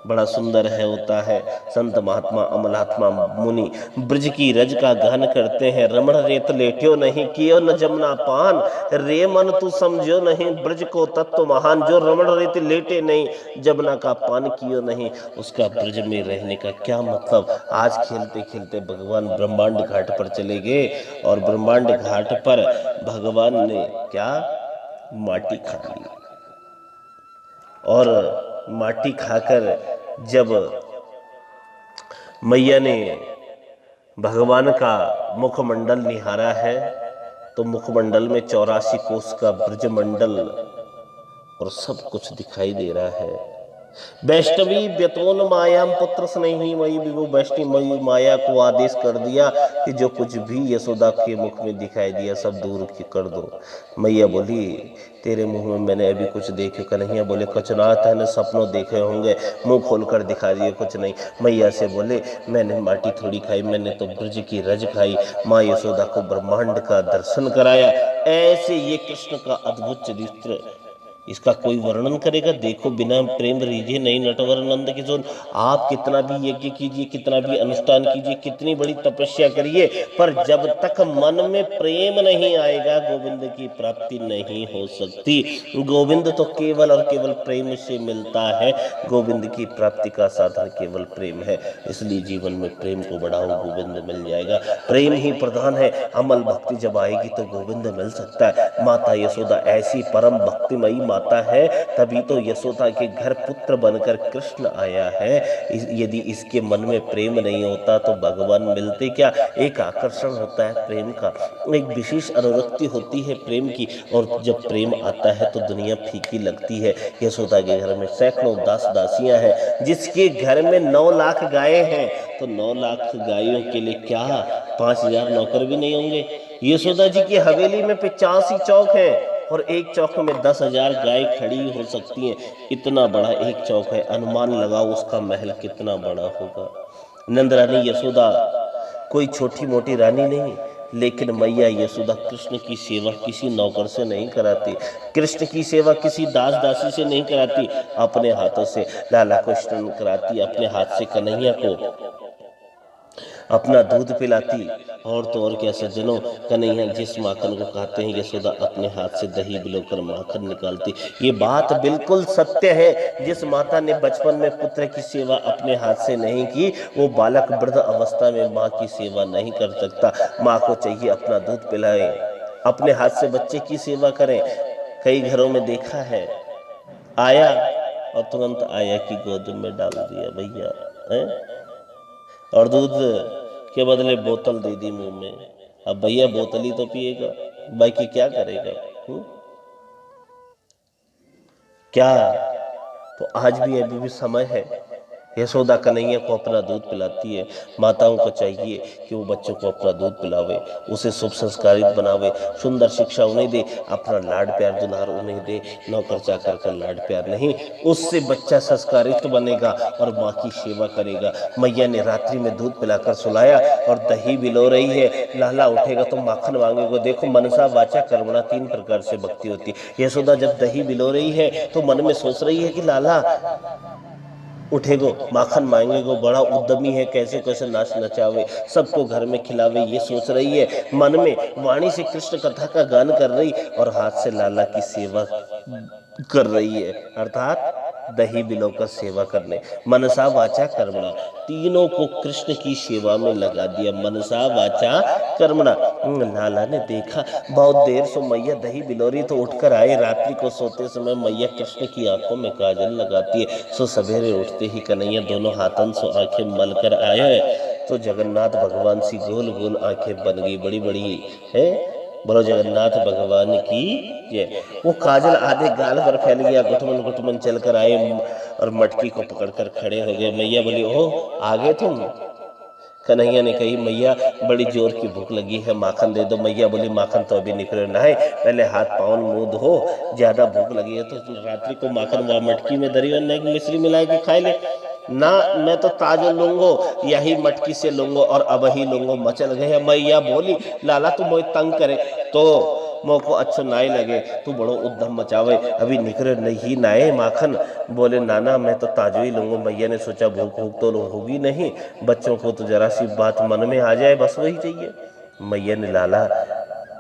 [SPEAKER 4] बड़ा सुंदर है होता है। संत महात्मा अमलात्मा मुनि ब्रज की रज का गान करते हैं। रमण रेत लेट्यो नहीं, कियो न जमुना पान, रे मन तू समझो नहीं, ब्रज को तत्व महान। जो रमण रेत लेटे नहीं, जमुना का पान कियो नहीं, उसका ब्रज में रहने का क्या मतलब। आज खेलते खेलते भगवान ब्रह्मांड घाट पर चले गए और ब्रह्मांड घाट पर भगवान ने क्या, माटी खा ली। और माटी खाकर जब मैया ने भगवान का मुखमंडल निहारा है तो मुखमंडल में 84 कोस का ब्रजमंडल और सब कुछ दिखाई दे रहा है। वैष्णवी व्यतोन मायाम पुत्र स्नेही मई विभु, वैष्णवी माया को आदेश कर दिया कि जो कुछ भी यशोदा के मुख में दिखाई दिया सब दूर कर दो। मैया बोली, तेरे मुंह में मैंने अभी कुछ देखे। कन्हैया बोले, कचनाथ है न सपनों देखे होंगे, मुंह खोलकर दिखा दिए कुछ नहीं। मैया से बोले, मैंने माटी थोड़ी खाई, मैंने तो ब्रज की रज खाई। माँ यशोदा को ब्रह्मांड का दर्शन कराया। ऐसे ये कृष्ण का अद्भुत चरित्र, इसका कोई वर्णन करेगा। देखो, बिना प्रेम रीझे नहीं नटवर नंद किशोर। आप कितना भी यज्ञ कीजिए, कितना भी अनुष्ठान कीजिए, कितनी बड़ी तपस्या करिए, पर जब तक मन में प्रेम नहीं आएगा गोविंद की प्राप्ति नहीं हो सकती। गोविंद तो केवल और केवल प्रेम से मिलता है। गोविंद की प्राप्ति का साधन केवल प्रेम है। इसलिए जीवन में प्रेम को बढ़ाओ, गोविंद मिल जाएगा। प्रेम ही प्रधान है। अमल भक्ति जब आएगी तो गोविंद मिल सकता है। माता यशोदा ऐसी परम भक्तिमयी माता है, तभी तो यशोदा के घर पुत्र बनकर कृष्ण आया है। यदि इसके मन में प्रेम नहीं होता तो भगवान मिलते क्या। एक आकर्षण होता है प्रेम का, एक विशेष अनुरक्ति होती है प्रेम की, और जब प्रेम आता है तो दुनिया फीकी लगती है। यशोदा के घर में सैकड़ों दास दासियां हैं। जिसके घर में 9 लाख गायें हैं तो 9 लाख गायों के लिए क्या 5000 नौकर भी नहीं होंगे। यशोदा जी की हवेली में 85 चौक है और एक चौक में 10,000 गाय खड़ी हो सकती हैं। इतना बड़ा एक चौक है, अनुमान लगाओ उसका महल कितना बड़ा होगा। नंद रानी यशोदा कोई छोटी मोटी रानी नहीं, लेकिन मैया यशोदा कृष्ण की सेवा किसी नौकर से नहीं कराती, कृष्ण की सेवा किसी दास दासी से नहीं कराती, अपने हाथों से लाला को स्नान कराती, अपने हाथ से कन्हैया को अपना दूध पिलाती। और तो और क्या सज्जनों, कन्हैया जिस माखन को खाते हैं यशोदा अपने हाथ से दही बिलोकर माखन निकालती। ये बात बिल्कुल सत्य है। जिस माता ने बचपन में पुत्र की सेवा अपने हाथ से नहीं की, वो बालक वृद्ध अवस्था में माँ की सेवा नहीं कर सकता। माँ को चाहिए अपना दूध पिलाएं, अपने हाथ से बच्चे की सेवा करें। कई घरों में देखा है, आया और तुरंत आया की गोद में डाल दिया भैया है, और दूध के बदले बोतल दे दी मुंह में। अब भैया बोतल ही तो पिएगा, बाकी क्या करेगा। क्या तो आज भी अभी भी समय है। यशोदा कन्हैया को अपना दूध पिलाती है। माताओं को चाहिए कि वो बच्चों को अपना दूध पिलावे, उसे शुभ संस्कारित बनावे, सुंदर शिक्षा उन्हें दे, अपना लाड प्यार दुलार उन्हें दे, नौकर चाकर का लाड प्यार नहीं। उससे बच्चा संस्कारित बनेगा और माँ की सेवा करेगा। मैया ने रात्रि में दूध पिलाकर सुलाया और दही बिलो रही है। लाला उठेगा तो माखन मांगेगा। देखो, मनसा वाचा कर्मणा 3 प्रकार से भक्ति होती है। यशोदा जब दही बिलो रही है तो मन में सोच रही है कि लाला उठेगो, माखन मांगेगो, बड़ा उद्यमी है, कैसे कैसे नाच नचावे, सबको घर में खिलावे, ये सोच रही है। मन में वाणी से कृष्ण कथा का गान कर रही और हाथ से लाला की सेवा कर रही है, अर्थात दही बिलोकर सेवा करने। मनसा वाचा कर्मणा, तीनों को कृष्ण की सेवा में लगा दिया। मनसा वाचा कर्मणा। लाला ने देखा बहुत देर से मैया दही बिलोरी तो उठकर आए। रात्रि को सोते समय मैया कृष्ण की आंखों में काजल लगाती है। सो सवेरे उठते ही कन्हैया दोनों हाथन से आंखें मलकर आए तो जगन्नाथ भगवान सी गोल गोल आंखें बन गई, बड़ी बड़ी है। बोलो जगन्नाथ भगवान की जय। वो काजल आधे गाल पर फैल गया, घुटमन घुटमन चलकर आए और मटकी को पकड़कर खड़े हो गए। मैया बोली, ओह आ गए तुम। कन्हैया ने कही, मैया बड़ी जोर की भूख लगी है, माखन दे दो। मैया बोली, माखन तो अभी निकले ना है, पहले हाथ पाँव मुंह धो, ज्यादा भूख लगी है तो रात्रि को माखन वहाँ मटकी में दरी और मिश्री मिला के खाए ले। ना मैं तो ताजो लूंगो, यही मटकी से लूंगो और अब ही लूंगो। मचल गए। मैया बोली लाला तू मोए तंग करे तो मोको अच्छो नाई लगे, तू बड़ो उद्यम मचावे, अभी निकरे नहीं नाए माखन। बोले नाना मैं तो ताजो ही लूंगो। मैया ने सोचा भूख भूख तो होगी नहीं, बच्चों को तो जरा सी बात मन में आ जाए बस वही चाहिए। मैया ने लाला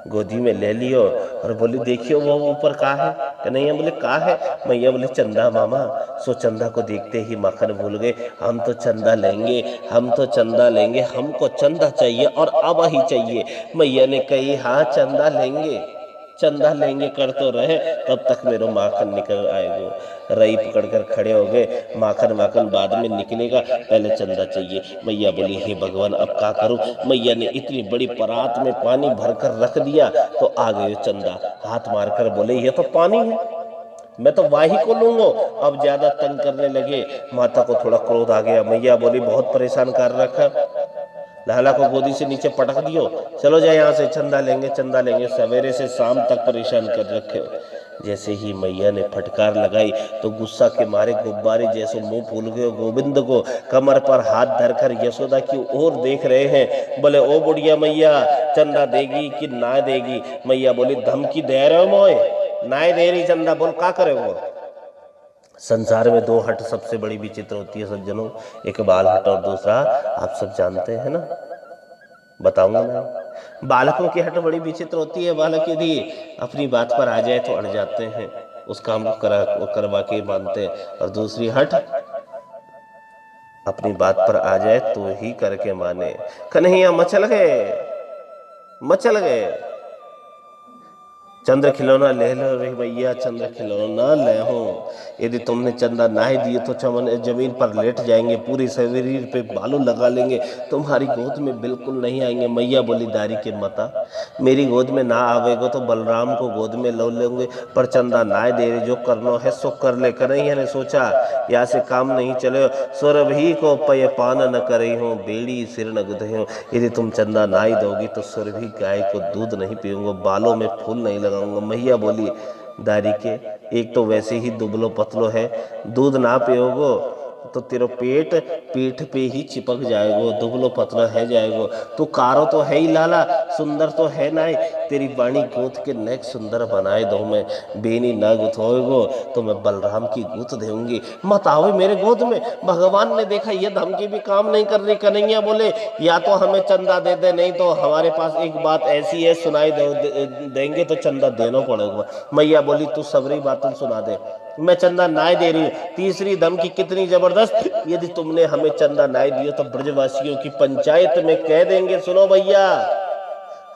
[SPEAKER 4] गोदी में ले लियो और बोली देखियो वो ऊपर का है। कन्हैया बोले का है। मैया बोले चंदा मामा। सो चंदा को देखते ही माखन भूल गए। हम तो चंदा लेंगे, हम तो चंदा लेंगे, हमको चंदा चाहिए और अब ही चाहिए। मैया ने कही हाँ चंदा लेंगे, चंदा लेंगे कर तो रहे, तब तक मेरा माखन निकल आएगा। रई पकड़कर खड़े हो गए। माखन माखन बाद में निकलेगा, पहले चंदा चाहिए। मैया बोली हे भगवान अब क्या करूं। मैया ने इतनी बड़ी परात में पानी भरकर रख दिया तो आ गए चंदा। हाथ मारकर बोले ये तो पानी है, मैं तो वाही को लूंगा। अब ज्यादा तंग करने लगे। माता को थोड़ा क्रोध आ गया। मैया बोली बहुत परेशान कर रखा, लाला को गोदी से नीचे पटक दियो, चलो जाए यहाँ से, चंदा लेंगे चंदा लेंगे, सवेरे से शाम तक परेशान कर रखे हो। जैसे ही मैया ने फटकार लगाई तो गुस्सा के मारे गुब्बारे जैसे मुंह फूल गए। गोविंद को कमर पर हाथ धरकर यशोदा की ओर देख रहे हैं। बोले ओ बुढ़िया मैया चंदा देगी कि ना देगी। मैया बोली धमकी दे रहे हो मोए, ना दे रही चंदा, बोल का करे वो। संसार में दो हट सबसे बड़ी विचित्र होती है सज्जनों, एक बाल हट और दूसरा आप सब जानते हैं ना, बताऊंगा मैं। बालकों की हट बड़ी विचित्र होती है। बालक यदि अपनी बात पर आ जाए तो अड़ जाते हैं, उस काम को करवा के मानते हैं। और दूसरी हट अपनी बात पर आ जाए तो ही करके माने। कन्हैया मचल गए, मचल गए। चंद्र खिलौना ले लो रे भैया, चंद्र खिलौना ले हो। यदि तुमने चंदा ना ही दिए तो चमन जमीन पर लेट जाएंगे, पूरी शरीर पे बालू लगा लेंगे, तुम्हारी गोद में बिल्कुल नहीं आएंगे। मैया बोली दारी के माता मेरी गोद में ना आवेगो तो बलराम को गोद में लो लेंगे, पर चंदा ना दे रहे, जो करना है सो कर ले। कन्हैया ने सोचा यहाँ से काम नहीं चले, सुरभि को पय पान न करे हो, बेड़ी सिर न गुदे हो। यदि तुम चंदा ना ही दोगी तो सुरभि गाय को दूध नहीं पीऊंगा, बालों में फूल नहीं लगाऊंगा। मैया बोली दारी के एक तो वैसे ही दुबलो पतलो है, दूध ना पियोगो तो तेरा पेट पीठ पे ही चिपक जाएगो, दुबलो पतला है जाएगो। तू कारो तो है ही लाला, सुंदर तो है ना, तेरी बाणी गूंथ के नेक सुंदर बनाए दो मैं, बेनी ना गुथोएगो तो मैं बलराम की गूंथ दूंगी, मत आओ मेरे गोद में। भगवान ने देखा ये धमकी भी काम नहीं कर रही। कन्हैया बोले या तो हमें चंदा दे दे, नहीं तो हमारे पास एक बात ऐसी है सुनाई देंगे तो चंदा देना पड़ेगा। मैया बोली तू सबरी बातें सुना दे, मैं चंदा नाय दे रही हूँ। तीसरी धमकी कितनी जबरदस्त, यदि तुमने हमें चंदा नाय दिया तो ब्रजवासियों की पंचायत में कह देंगे सुनो भैया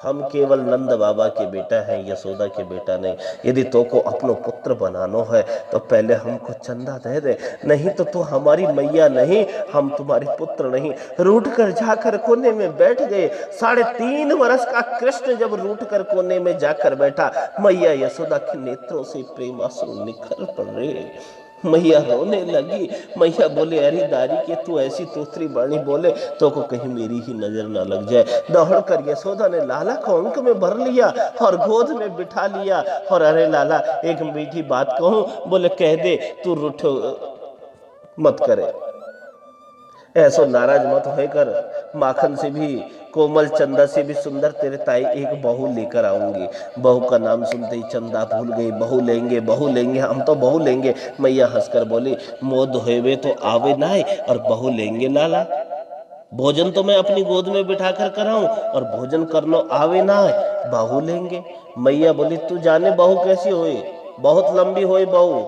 [SPEAKER 4] हम केवल नंद बाबा के बेटा हैं, यशोदा के बेटा नहीं। यदि तो को अपनो पुत्र बनानो है तो पहले हमको चंदा दे दे, नहीं तो तू हमारी मैया नहीं, हम तुम्हारे पुत्र नहीं। रूठ कर जाकर कोने में बैठ गए। 3.5 वर्ष का कृष्ण जब रूठ कर कोने में जाकर बैठा, मैया यशोदा के नेत्रों से प्रेम आंसू निखर पड़े। मैया रोने लगी। मैया बोले अरे दारी के तू ऐसी तोतरी बाणी बोले तो को कहीं मेरी ही नजर ना लग जाए। दौड़ कर यशोदा ने लाला को अंक में भर लिया और गोद में बिठा लिया और अरे लाला एक मीठी बात कहूं, बोले कह दे, तू रूठ मत करे, ऐसो नाराज मत होकर, माखन से भी कोमल चंदा से भी सुंदर तेरे ताई एक बहू लेकर आऊंगी। बहू का नाम सुनते ही चंदा भूल गई, बहू लेंगे बहू लेंगे, हम तो बहू लेंगे। मैया हंसकर बोली मोद होवे तो आवे ना और बहू लेंगे लाला, भोजन तो मैं अपनी गोद में बिठा कर कराऊं और भोजन करनो आवे ना बहू लेंगे। मैया बोली तू जाने बहू कैसी होए, बहुत लंबी होए बहू,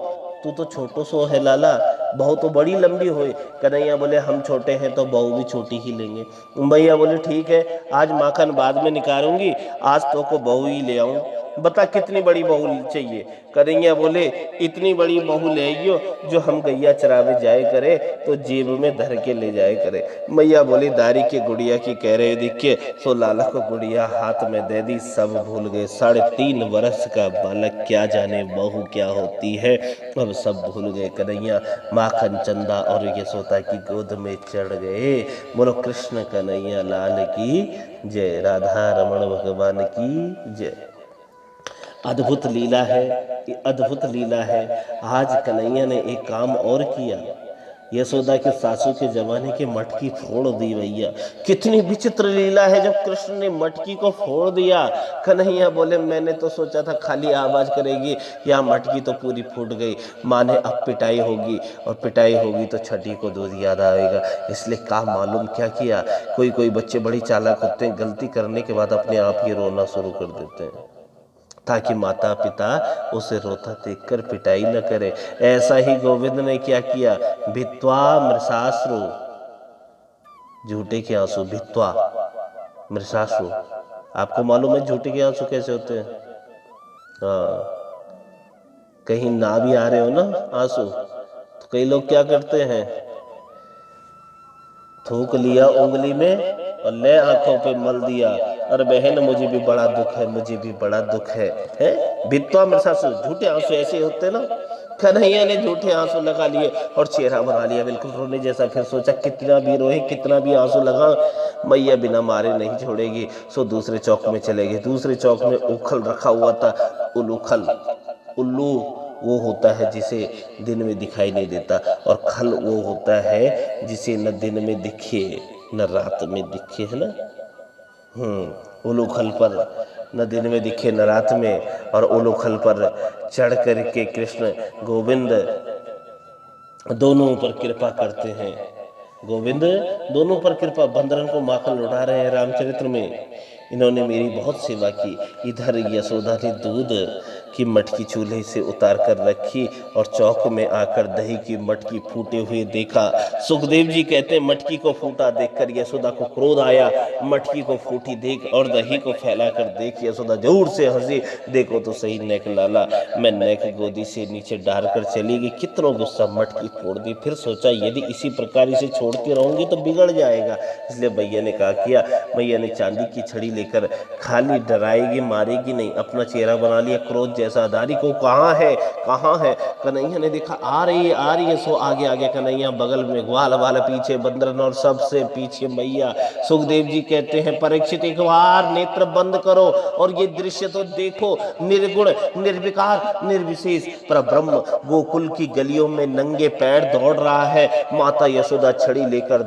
[SPEAKER 4] तू तो छोटो सो है लाला, बहू तो बड़ी लंबी होए। कन्हैया बोले हम छोटे हैं तो बहू भी छोटी ही लेंगे। मैया बोले ठीक है, आज माखन बाद में निकालूंगी, आज तो को बहू ही ले आऊं, बता कितनी बड़ी बहू चाहिए। कन्हैया बोले इतनी बड़ी बहू ले आइयो जो हम गैया चरावे जाए करे तो जेब में धर के ले जाए करे। मैया बोली दारी के गुड़िया की कह रहे दिख के, सो लाला को गुड़िया हाथ में दे दी। सब भूल गए, 3.5 वर्ष का बालक क्या जाने बहू क्या होती है, अब सब भूल गए। कन्हैया माखन चंदा और यशोदा की गोद में चढ़ गए। बोलो कृष्ण कन्हैया लाल की जय, राधा रमण भगवान की जय। अद्भुत लीला है, अद्भुत लीला है। आज कन्हैया ने एक काम और किया। यशोदा के सासू के जमाने की मटकी फोड़ दी भैया। कितनी विचित्र लीला है, जब कृष्ण ने मटकी को फोड़ दिया, कन्हैया बोले मैंने तो सोचा था खाली आवाज करेगी, या मटकी तो पूरी फूट गई। माँ ने अब पिटाई होगी, और पिटाई होगी तो छठी को दूध याद आएगा। इसलिए का मालूम क्या किया, कोई कोई बच्चे बड़ी चालाक होते हैं, गलती करने के बाद अपने आप ही रोना शुरू कर देते हैं, ताकि माता पिता उसे रोता देखकर पिटाई न करे। ऐसा ही गोविंद ने क्या किया, भित्वा मृषाश्रु, झूठे के आंसू, भित्वा मृषाश्रु। आपको मालूम है झूठे के आंसू कैसे होते हैं? हाँ, कहीं ना भी आ रहे हो ना आंसू, तो कई लोग क्या करते हैं, थूक लिया उंगली में और ले आंखों पे मल दिया, और बहन मुझे भी बड़ा दुख है, मुझे भी बड़ा दुख है। भित्वा मृषासु, झूठे आंसू ऐसे होते ना। कन्हैया ने झूठे आंसू लगा लिए और चेहरा बना लिया बिल्कुल रोने जैसा। फिर सोचा कितना भी रोए, कितना भी आंसू लगा, मैया बिना मारे नहीं छोड़ेगी। सो दूसरे चौक में चले गए। दूसरे चौक में उखल रखा हुआ था, उलूखल। उल्लू वो होता है जिसे दिन में दिखाई नहीं देता, और खल वो होता है जिसे न दिन में दिखे न रात में दिखे, है ना। उलूखल पर न दिन में दिखे न रात में, और उलूखल पर चढ़ करके कृष्ण गोविंद दोनों पर कृपा करते हैं। गोविंद दोनों पर कृपा, बंदरन को माखन लौटा रहे हैं रामचरित्र में। इन्होंने मेरी बहुत सेवा की। इधर यशोदा ने दूध की मटकी चूल्हे से उतार कर रखी और चौक में आकर दही की मटकी फूटे हुए देखा। सुखदेव जी कहते हैं मटकी को फूटा देखकर यशोदा को क्रोध आया। मटकी को फूटी देख और दही को फैलाकर देख यशोदा जोर से हंसी। देखो तो सही नेक लाला, मैं नेक गोदी से नीचे डाल कर चली गई। कितना गुस्सा, मटकी फोड़ दी। फिर सोचा यदि इसी प्रकार इसे छोड़ती रहूंगी तो बिगड़ जाएगा। इसलिए भैया ने कहा किया, मैया ने चांदी की छड़ी लेकर खाली डराएगी मारेगी नहीं, अपना चेहरा बना लिया क्रोध जैसा। दारी को कहाँ है, कहाँ है? कन्हैया ने देखा आ रही है, आ रही है। सो आगे आगे कन्हैया, बगल में ग्वाल वाला, पीछे बंदरन और सबसे पीछे मैया। सुखदेव जी कहते हैं परीक्षित एक बार नेत्र बंद करो और ये दृश्य तो देखो। निर्गुण निर्विकार निर्विशेष पर ब्रह्म गोकुल की गलियों में नंगे पैर दौड़ रहा है। माता यशोदा छड़ी लेकर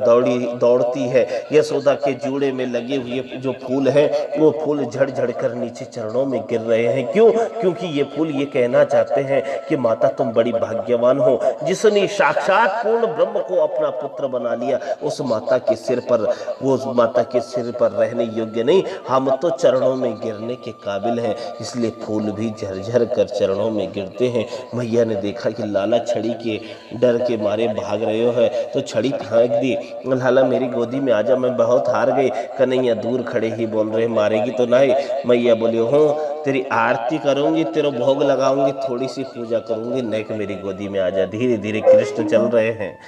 [SPEAKER 4] दौड़ती है। यशोदा के जूड़े में लगे हुए जो फूल है वो फूल झड़ झड़ कर नीचे चरणों में गिर रहे हैं। क्यों? क्योंकि ये फूल ये कहना चाहते हैं कि माता तुम बड़ी भाग्यवान हो, जिसने साक्षात पूर्ण ब्रह्म को अपना पुत्र बना लिया। उस माता के सिर पर, वो माता के सिर पर रहने योग्य नहीं, हम तो चरणों में गिरने के काबिल हैं। इसलिए फूल भी झरझर कर चरणों में गिरते हैं। मैया ने देखा कि लाला छड़ी के डर के मारे भाग रहे हो है, तो छड़ी फेंक दी। लाला मेरी गोदी में आजा, मैं बहुत हार गई। कन्हैया दूर खड़े ही बोल रहे मारेगी तो नहीं। मैया बोली हो तेरी आरती करूंगी, तेरा भोग लगाऊंगी, थोड़ी सी पूजा करूंगी, नेक मेरी गोदी में आजा। धीरे धीरे कृष्ण चल रहे हैं।